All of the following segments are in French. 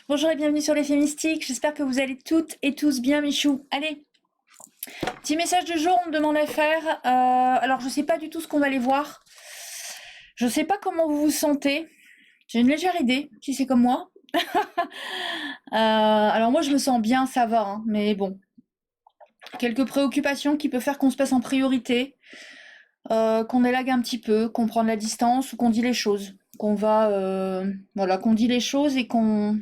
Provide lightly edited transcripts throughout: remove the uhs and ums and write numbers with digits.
Bonjour et bienvenue sur l'effet mystique, j'espère que vous allez toutes et tous bien Michou. Allez, petit message du jour, on me demande à faire, alors je sais pas du tout ce qu'on va aller voir, je sais pas comment vous vous sentez, j'ai une légère idée, si c'est comme moi. Alors moi je me sens bien, ça va, hein, mais bon, quelques préoccupations qui peuvent faire qu'on se passe en priorité, qu'on élague un petit peu, qu'on prend de la distance ou qu'on dit les choses, voilà, qu'on dit les choses et qu'on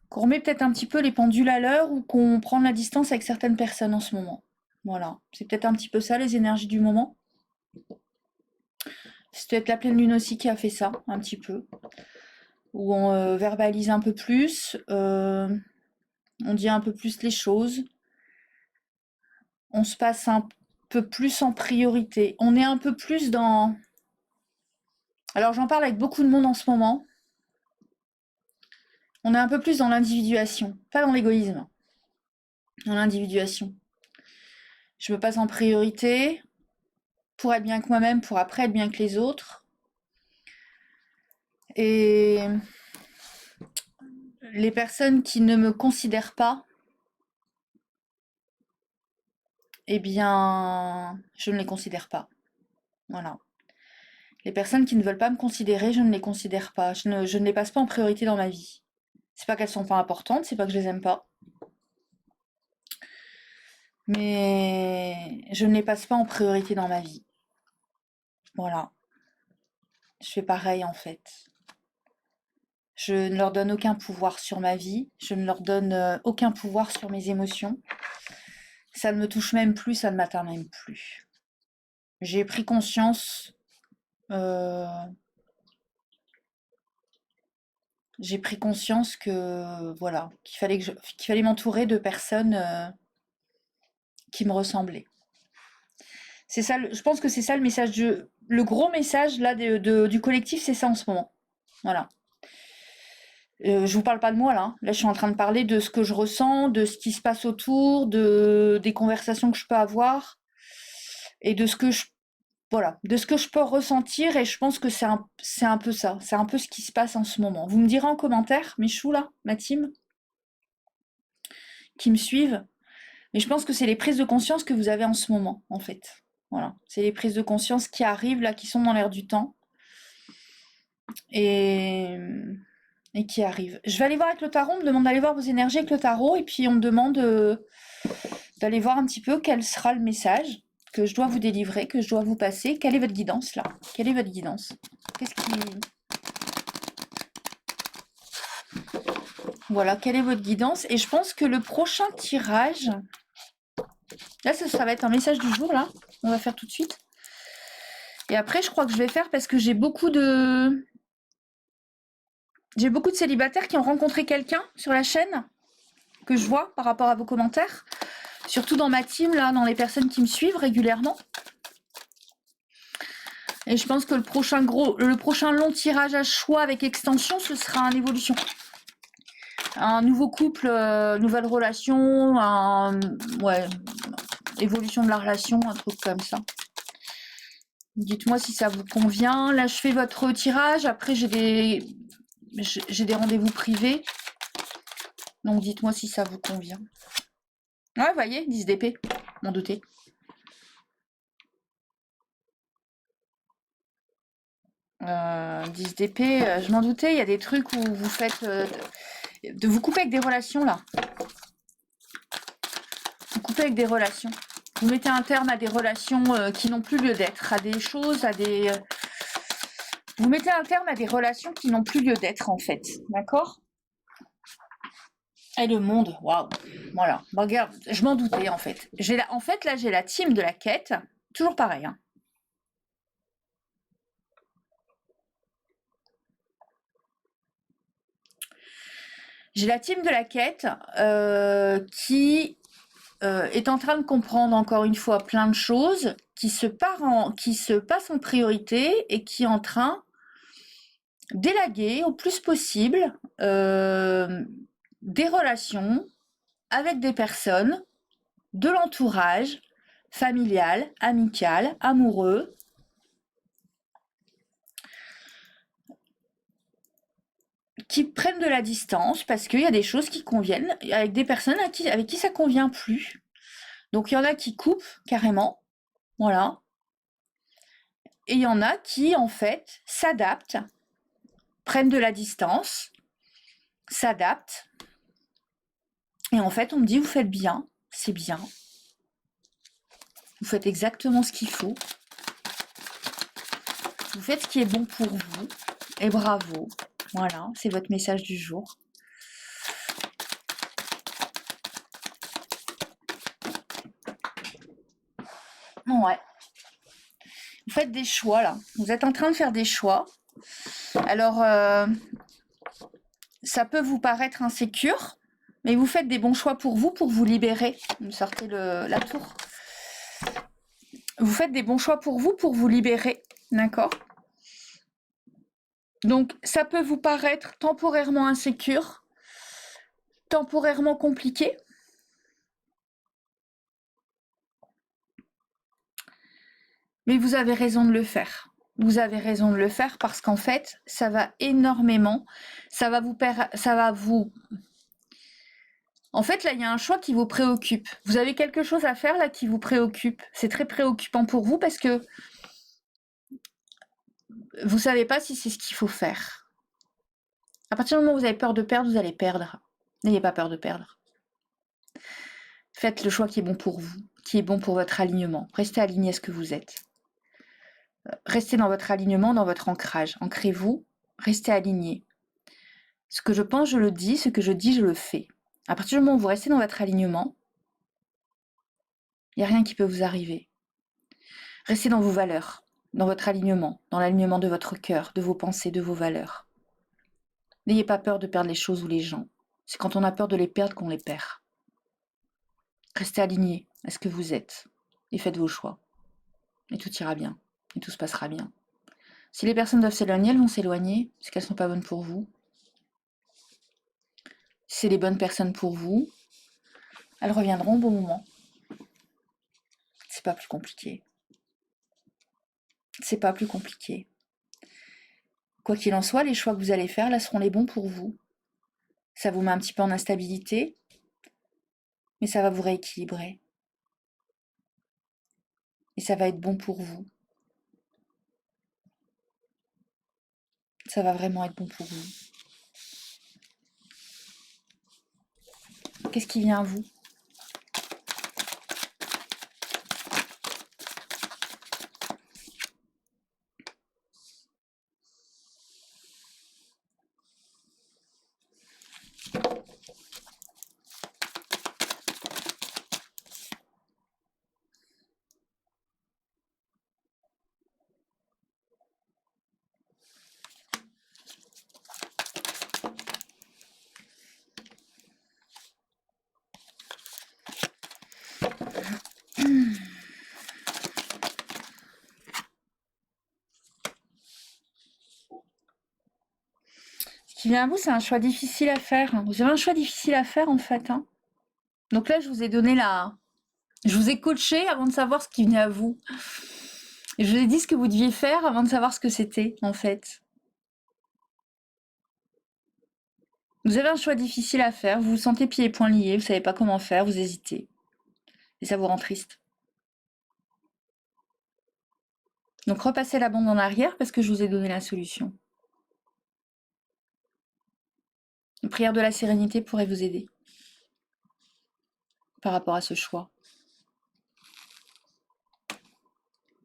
remet peut-être un petit peu les pendules à l'heure ou qu'on prend de la distance avec certaines personnes en ce moment. Voilà, c'est peut-être un petit peu ça les énergies du moment. C'est peut-être la pleine lune aussi qui a fait ça, un petit peu. Où on verbalise un peu plus, on dit un peu plus les choses, on se passe un peu plus en priorité. On est un peu plus dans... Alors j'en parle avec beaucoup de monde en ce moment. On est un peu plus dans l'individuation, pas dans l'égoïsme. Dans l'individuation. Je me passe en priorité pour être bien avec moi-même, pour après être bien avec les autres. Et les personnes qui ne me considèrent pas, eh bien, je ne les considère pas. Voilà. Les personnes qui ne veulent pas me considérer, je ne les considère pas. Je ne les passe pas en priorité dans ma vie. C'est pas qu'elles sont pas importantes, c'est pas que je les aime pas. Mais je ne les passe pas en priorité dans ma vie. Voilà. Je fais pareil en fait. Je ne leur donne aucun pouvoir sur ma vie. Je ne leur donne aucun pouvoir sur mes émotions. Ça ne me touche même plus, ça ne m'atteint même plus. J'ai pris conscience euh, que voilà, qu'il fallait m'entourer de personnes qui me ressemblaient. C'est ça, je pense que c'est ça le message le gros message là du collectif, c'est ça en ce moment. Voilà. Je vous parle pas de moi là. Là, je suis en train de parler de ce que je ressens, de ce qui se passe autour, des conversations que je peux avoir et de ce que je peux ressentir. Et je pense que c'est un peu ça. C'est un peu ce qui se passe en ce moment. Vous me direz en commentaire, mes choux là, ma team, qui me suivent. Mais je pense que c'est les prises de conscience que vous avez en ce moment, en fait. Voilà. C'est les prises de conscience qui arrivent là, qui sont dans l'air du temps. Et qui arrivent. Je vais aller voir avec le tarot, on me demande d'aller voir vos énergies avec le tarot, et puis on me demande d'aller voir un petit peu quel sera le message que je dois vous délivrer, que je dois vous passer. Quelle est votre guidance là? Quelle est votre guidance? Qu'est-ce qui... Voilà, quelle est votre guidance? Et je pense que le prochain tirage... Là, ça va être un message du jour, là. On va faire tout de suite. Et après, je crois que je vais faire parce que j'ai beaucoup de célibataires qui ont rencontré quelqu'un sur la chaîne, que je vois par rapport à vos commentaires. Surtout dans ma team, là, dans les personnes qui me suivent régulièrement. Et je pense que le prochain long tirage à choix avec extension, ce sera un évolution. Un nouveau couple, nouvelle relation, ouais, évolution de la relation, un truc comme ça. Dites-moi si ça vous convient. Là, je fais votre tirage. Après, j'ai des rendez-vous privés. Donc, dites-moi si ça vous convient. Ouais, vous voyez, 10 d'épée. M'en doutais. 10 d'épée, je m'en doutais. Il y a des trucs où vous faites... de vous couper avec des relations, là. Vous coupez avec des relations. Vous mettez un terme à des relations qui n'ont plus lieu d'être, à des choses, Vous mettez un terme à des relations qui n'ont plus lieu d'être, en fait. D'accord? Et le monde, waouh. Voilà. Bon, regarde, je m'en doutais, en fait. En fait, là, j'ai la team de la quête. Toujours pareil, hein. J'ai la team de la quête qui est en train de comprendre encore une fois plein de choses, qui se passe en priorité et qui est en train d'élaguer au plus possible des relations avec des personnes de l'entourage familial, amical, amoureux, qui prennent de la distance parce qu'il y a des choses qui conviennent avec des personnes avec qui ça convient plus. Donc il y en a qui coupent carrément, voilà. Et il y en a qui, en fait, s'adaptent, prennent de la distance, s'adaptent. Et en fait, on me dit, vous faites bien, c'est bien. Vous faites exactement ce qu'il faut. Vous faites ce qui est bon pour vous. Et bravo. Voilà, c'est votre message du jour. Ouais. Vous faites des choix, là. Vous êtes en train de faire des choix. Alors, ça peut vous paraître insécure, mais vous faites des bons choix pour vous libérer. Vous me sortez la tour. Vous faites des bons choix pour vous libérer, d'accord? Donc, ça peut vous paraître temporairement insécure, temporairement compliqué, mais vous avez raison de le faire. Vous avez raison de le faire parce qu'en fait, ça va énormément, ça va vous... En fait, là, il y a un choix qui vous préoccupe. Vous avez quelque chose à faire là qui vous préoccupe. C'est très préoccupant pour vous parce que vous savez pas si c'est ce qu'il faut faire. À partir du moment où vous avez peur de perdre, vous allez perdre. N'ayez pas peur de perdre. Faites le choix qui est bon pour vous, qui est bon pour votre alignement. Restez aligné à ce que vous êtes. Restez dans votre alignement, dans votre ancrage. Ancrez-vous, restez aligné. Ce que je pense, je le dis. Ce que je dis, je le fais. À partir du moment où vous restez dans votre alignement, il n'y a rien qui peut vous arriver. Restez dans vos valeurs, dans votre alignement, dans l'alignement de votre cœur, de vos pensées, de vos valeurs. N'ayez pas peur de perdre les choses ou les gens. C'est quand on a peur de les perdre qu'on les perd. Restez aligné à ce que vous êtes et faites vos choix. Et tout ira bien. Et tout se passera bien. Si les personnes doivent s'éloigner, elles vont s'éloigner, parce qu'elles ne sont pas bonnes pour vous. Si c'est les bonnes personnes pour vous, elles reviendront au bon moment. C'est pas plus compliqué. C'est pas plus compliqué. Quoi qu'il en soit, les choix que vous allez faire, là, seront les bons pour vous. Ça vous met un petit peu en instabilité, mais ça va vous rééquilibrer. Et ça va être bon pour vous. Ça va vraiment être bon pour vous. Qu'est-ce qui vient à vous? Ce qui vient à vous, c'est un choix difficile à faire. Vous avez un choix difficile à faire, en fait. Donc là, je vous ai donné Je vous ai coaché avant de savoir ce qui venait à vous. Et je vous ai dit ce que vous deviez faire avant de savoir ce que c'était, en fait. Vous avez un choix difficile à faire, vous vous sentez pieds et poings liés, vous savez pas comment faire, vous hésitez. Et ça vous rend triste. Donc repassez la bande en arrière parce que je vous ai donné la solution. Une prière de la sérénité pourrait vous aider par rapport à ce choix.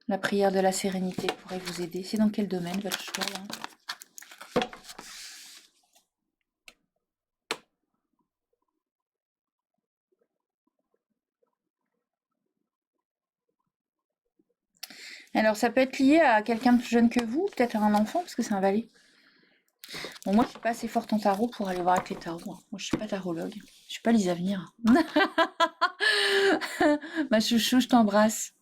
La prière de la sérénité pourrait vous aider. C'est dans quel domaine votre choix là ? Alors ça peut être lié à quelqu'un de plus jeune que vous, peut-être à un enfant, parce que c'est un valet. Bon, moi je suis pas assez forte en tarot pour aller voir avec les tarots. Moi je suis pas tarologue, je suis pas lise à venir. Ma chouchou, je t'embrasse.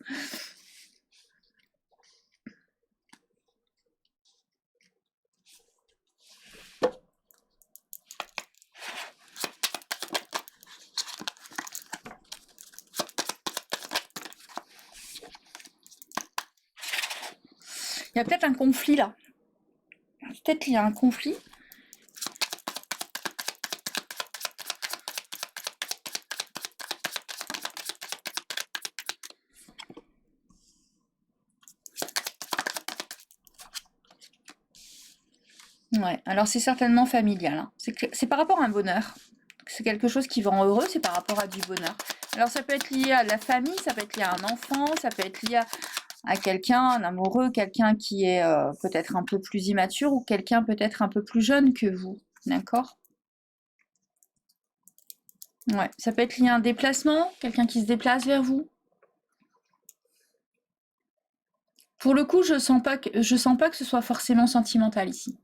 Il y a peut-être un conflit là. Peut-être qu'il y a un conflit. Ouais, alors c'est certainement familial, hein. C'est par rapport à un bonheur. C'est quelque chose qui vous rend heureux, c'est par rapport à du bonheur. Alors ça peut être lié à la famille, ça peut être lié à un enfant, ça peut être lié à quelqu'un, un amoureux, quelqu'un qui est peut-être un peu plus immature ou quelqu'un peut-être un peu plus jeune que vous. D'accord? Ouais, ça peut être lié à un déplacement, quelqu'un qui se déplace vers vous. Pour le coup, je sens pas que ce soit forcément sentimental ici.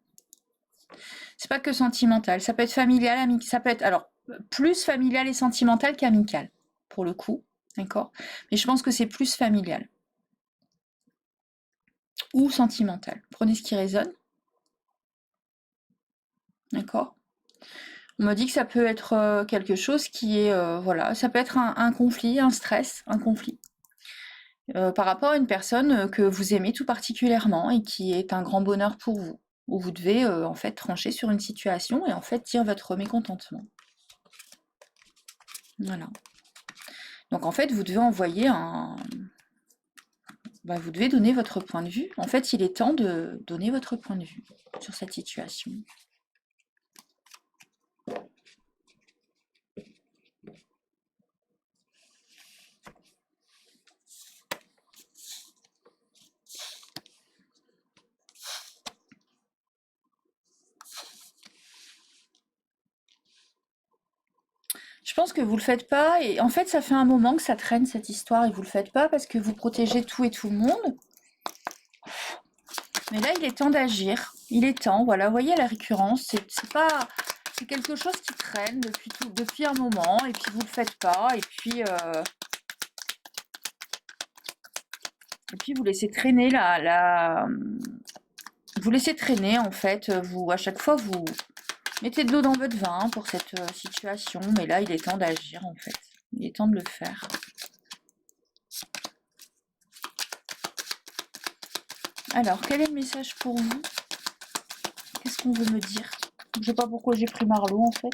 C'est pas que sentimental, ça peut être familial, amical, ça peut être alors plus familial et sentimental qu'amical pour le coup, d'accord? Mais je pense que c'est plus familial ou sentimental. Prenez ce qui résonne, d'accord? On me dit que ça peut être quelque chose qui est voilà, ça peut être un conflit, un stress, un conflit par rapport à une personne que vous aimez tout particulièrement et qui est un grand bonheur pour vous, où vous devez en fait trancher sur une situation et en fait dire votre mécontentement. Voilà. Donc en fait, vous devez envoyer un... Bah, vous devez donner votre point de vue. En fait, il est temps de donner votre point de vue sur cette situation. Je pense que vous le faites pas et en fait ça fait un moment que ça traîne cette histoire et vous le faites pas parce que vous protégez tout et tout le monde. Mais là il est temps d'agir. Il est temps, voilà, vous voyez la récurrence, c'est pas c'est quelque chose qui traîne depuis un moment et puis vous le faites pas et puis vous laissez traîner vous laissez traîner en fait, vous à chaque fois vous mettez de l'eau dans votre vin pour cette situation, mais là il est temps d'agir en fait. Il est temps de le faire. Alors, quel est le message pour vous? Qu'est-ce qu'on veut me dire? Je sais pas pourquoi j'ai pris Marlowe en fait.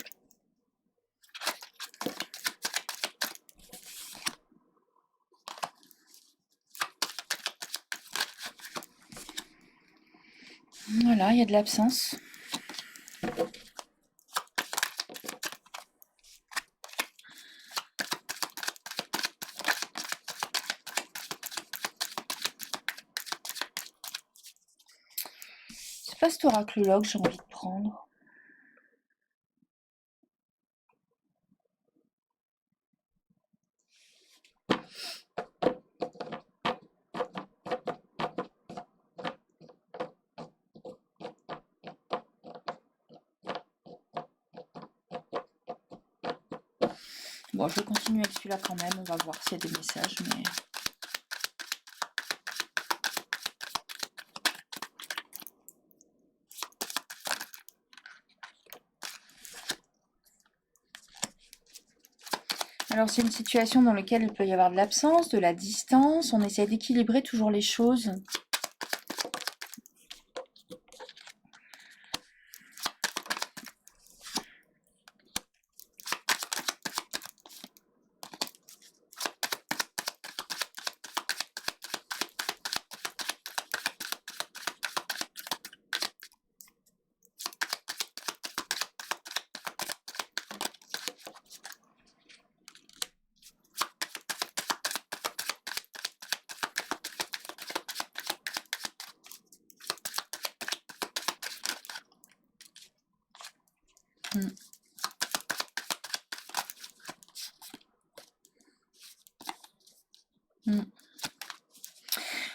Voilà, il y a de l'absence. C'est pas cet oracle-là que j'ai envie de prendre. Bon, je vais continuer avec celui-là quand même, on va voir s'il y a des messages, mais... Alors, c'est une situation dans laquelle il peut y avoir de l'absence, de la distance, on essaie d'équilibrer toujours les choses. Hmm. Hmm.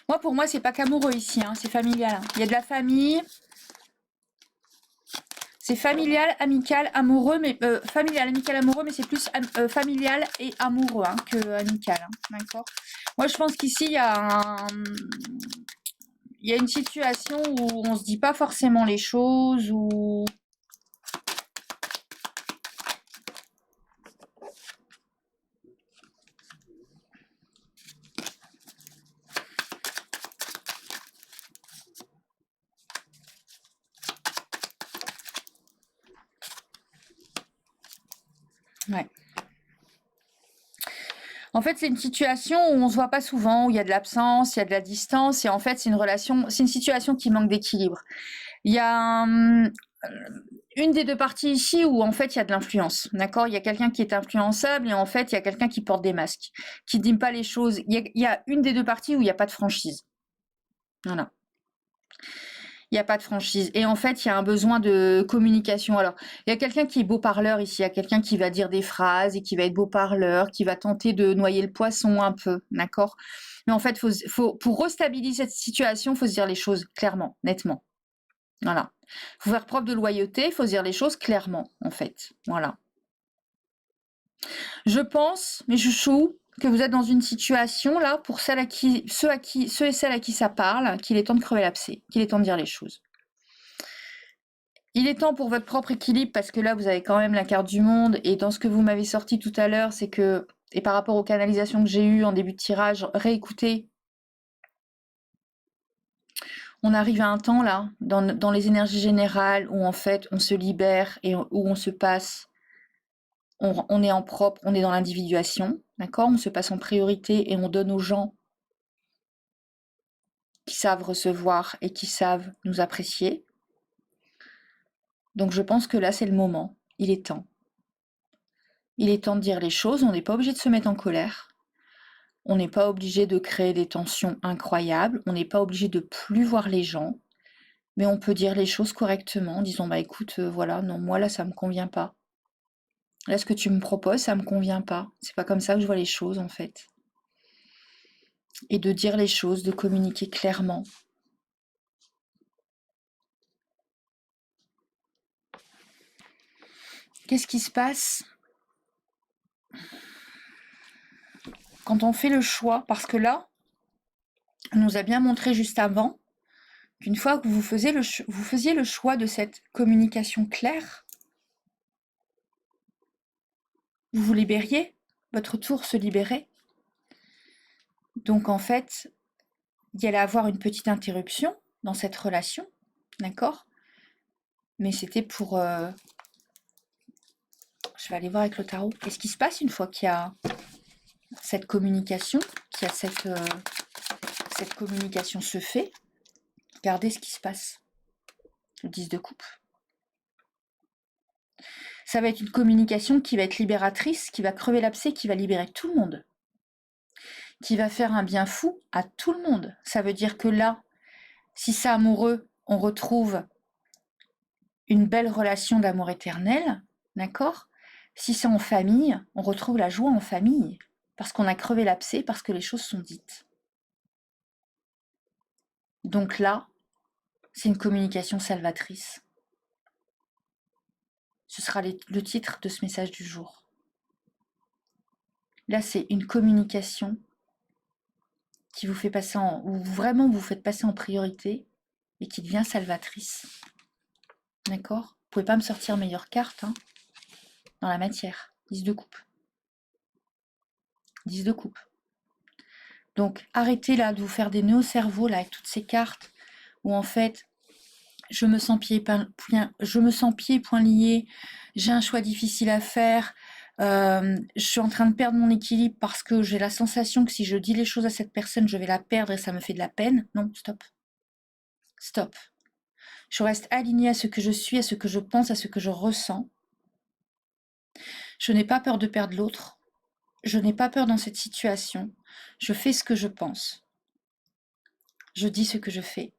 Moi, pour moi, c'est pas qu'amoureux ici, hein, c'est familial, hein. Il y a de la famille, c'est familial, amical, amoureux, mais familial, amical, amoureux, mais c'est plus familial et amoureux hein, que amical, hein, d'accord? Moi, je pense qu'ici, il y a une situation où on se dit pas forcément les choses, ou... Ouais. En fait, c'est une situation où on se voit pas souvent, où il y a de l'absence, il y a de la distance, et en fait, c'est une situation qui manque d'équilibre. Il y a une des deux parties ici où en fait il y a de l'influence, d'accord? Il y a quelqu'un qui est influençable et en fait il y a quelqu'un qui porte des masques, qui ne dit pas les choses. Il y a une des deux parties où il n'y a pas de franchise. Voilà. Il n'y a pas de franchise. Et en fait, il y a un besoin de communication. Alors, il y a quelqu'un qui est beau parleur ici, il y a quelqu'un qui va dire des phrases et qui va être beau parleur, qui va tenter de noyer le poisson un peu, d'accord? Mais en fait, pour restabiliser cette situation, il faut se dire les choses clairement, nettement. Voilà. Il faut faire preuve de loyauté, il faut se dire les choses clairement, en fait. Voilà. Je pense, mes chouchous, que vous êtes dans une situation, là, pour ceux et celles à qui ça parle, qu'il est temps de crever l'abcès, qu'il est temps de dire les choses. Il est temps pour votre propre équilibre, parce que là, vous avez quand même la carte du monde, et dans ce que vous m'avez sorti tout à l'heure, c'est que, et par rapport aux canalisations que j'ai eues en début de tirage, réécoutez, on arrive à un temps, là, dans les énergies générales, où en fait, on se libère, et où on se passe, on est en propre, on est dans l'individuation, d'accord? On se passe en priorité, et on donne aux gens qui savent recevoir, et qui savent nous apprécier. Donc je pense que là, c'est le moment, il est temps. Il est temps de dire les choses, on n'est pas obligé de se mettre en colère. On n'est pas obligé de créer des tensions incroyables, on n'est pas obligé de plus voir les gens, mais on peut dire les choses correctement en disant bah écoute, voilà, non, moi là ça me convient pas. Là ce que tu me proposes, ça me convient pas. C'est pas comme ça que je vois les choses en fait. Et de dire les choses, de communiquer clairement. Qu'est-ce qui se passe quand on fait le choix? Parce que là, on nous a bien montré juste avant qu'une fois que vous faisiez le choix de cette communication claire, vous vous libériez, votre tour se libérait. Donc en fait, il y allait avoir une petite interruption dans cette relation, d'accord? Mais c'était pour... je vais aller voir avec le tarot. Qu'est-ce qui se passe une fois qu'il y a cette communication, qu'il y a cette communication se fait? Regardez ce qui se passe. Le 10 de coupe. Ça va être une communication qui va être libératrice, qui va crever l'abcès, qui va libérer tout le monde. Qui va faire un bien fou à tout le monde. Ça veut dire que là, si c'est amoureux, on retrouve une belle relation d'amour éternel, d'accord? Si c'est en famille, on retrouve la joie en famille, parce qu'on a crevé l'abcès, parce que les choses sont dites. Donc là, c'est une communication salvatrice. Ce sera le titre de ce message du jour. Là, c'est une communication qui vous fait passer où vraiment vous faites passer en priorité et qui devient salvatrice. D'accord? Vous pouvez pas me sortir meilleure carte hein, dans la matière. 10 de coupe. 10 de coupe. Donc arrêtez là de vous faire des nœuds au cerveau là avec toutes ces cartes où en fait je me sens pieds et poings liés, j'ai un choix difficile à faire, je suis en train de perdre mon équilibre parce que j'ai la sensation que si je dis les choses à cette personne, je vais la perdre et ça me fait de la peine. Non, stop. Stop. Je reste alignée à ce que je suis, à ce que je pense, à ce que je ressens. Je n'ai pas peur de perdre l'autre. Je n'ai pas peur dans cette situation. Je fais ce que je pense. Je dis ce que je fais.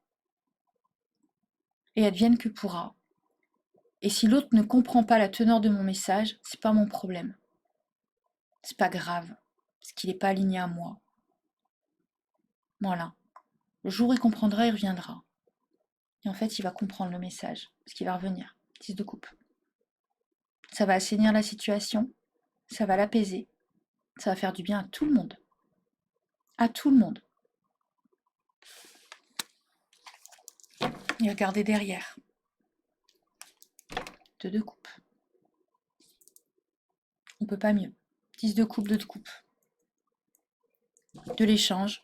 Et advienne que pourra. Et si l'autre ne comprend pas la teneur de mon message, c'est pas mon problème. C'est pas grave, parce qu'il n'est pas aligné à moi. Voilà. Le jour où il comprendra, il reviendra. Et en fait, il va comprendre le message, parce qu'il va revenir. 10 de coupe. Ça va assainir la situation, ça va l'apaiser, ça va faire du bien à tout le monde. À tout le monde. Et regardez derrière. 2 de coupe. On peut pas mieux. 10 de coupe, 2 de coupe. De l'échange,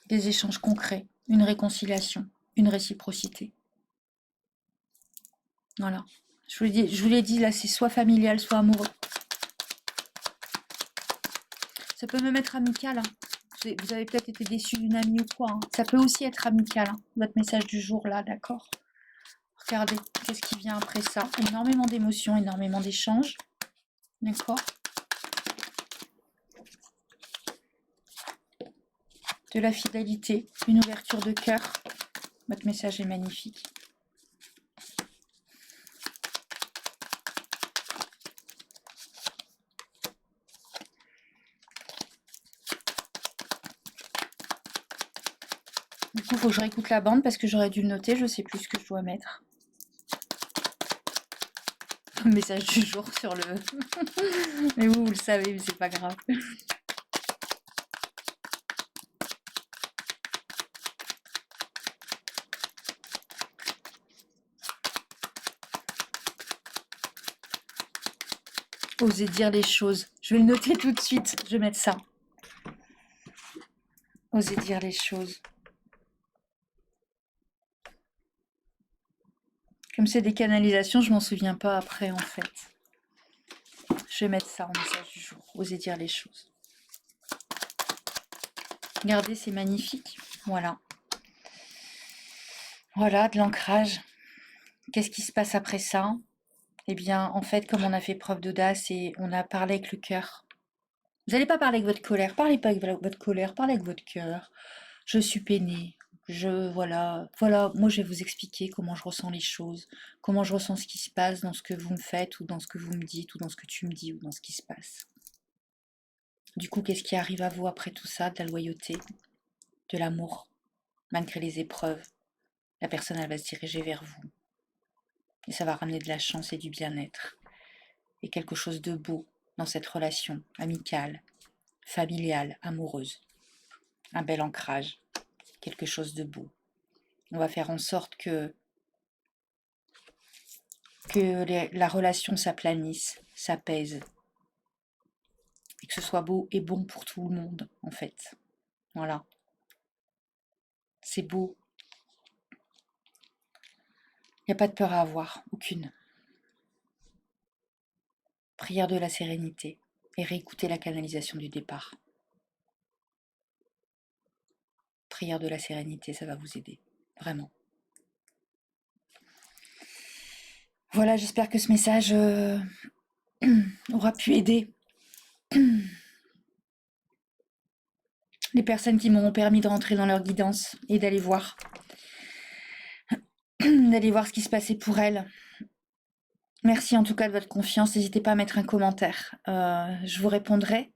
des échanges concrets, une réconciliation, une réciprocité. Voilà. Je vous l'ai dit, là, c'est soit familial, soit amoureux. Ça peut me mettre amical. Hein. Vous avez peut-être été déçu d'une amie ou quoi, hein. Ça peut aussi être amical, hein, votre message du jour là, d'accord? Regardez, qu'est-ce qui vient après ça? Énormément d'émotions, énormément d'échanges. D'accord? De la fidélité, une ouverture de cœur. Votre message est magnifique. Du coup, il faut que je réécoute la bande parce que j'aurais dû le noter. Je ne sais plus ce que je dois mettre. Message du jour sur le... Mais vous le savez, mais c'est pas grave. Osez dire les choses. Je vais le noter tout de suite. Je vais mettre ça. Osez dire les choses. Comme c'est des canalisations, je m'en souviens pas après en fait. Je vais mettre ça en message du jour. Osez dire les choses. Regardez, c'est magnifique. Voilà. Voilà, de l'ancrage. Qu'est-ce qui se passe après ça? Eh bien, en fait, comme on a fait preuve d'audace et on a parlé avec le cœur. Vous n'allez pas parler avec votre colère. Parlez pas avec votre colère. Parlez avec votre cœur. Je suis peinée. Voilà, moi je vais vous expliquer comment je ressens les choses, comment je ressens ce qui se passe dans ce que vous me faites, ou dans ce que vous me dites, ou dans ce que tu me dis, ou dans ce qui se passe. Du coup, qu'est-ce qui arrive à vous après tout ça? De la loyauté, de l'amour, malgré les épreuves. La personne, elle va se diriger vers vous. Et ça va ramener de la chance et du bien-être. Et quelque chose de beau dans cette relation amicale, familiale, amoureuse. Un bel ancrage, quelque chose de beau. On va faire en sorte que la relation s'aplanisse, s'apaise, et que ce soit beau et bon pour tout le monde, en fait. Voilà. C'est beau. Il n'y a pas de peur à avoir, aucune. Prière de la sérénité et réécouter la canalisation du départ. Prière de la sérénité, ça va vous aider, vraiment. Voilà, j'espère que ce message aura pu aider les personnes qui m'auront permis de rentrer dans leur guidance et d'aller voir ce qui se passait pour elles. Merci en tout cas de votre confiance. N'hésitez pas à mettre un commentaire. Je vous répondrai.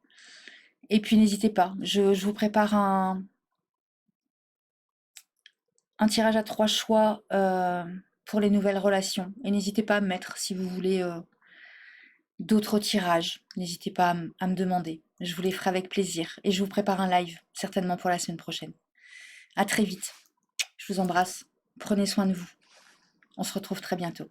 Et puis n'hésitez pas, je vous prépare un tirage à 3 choix pour les nouvelles relations. Et n'hésitez pas à me mettre si vous voulez d'autres tirages. N'hésitez pas à me demander. Je vous les ferai avec plaisir. Et je vous prépare un live, certainement pour la semaine prochaine. À très vite. Je vous embrasse. Prenez soin de vous. On se retrouve très bientôt.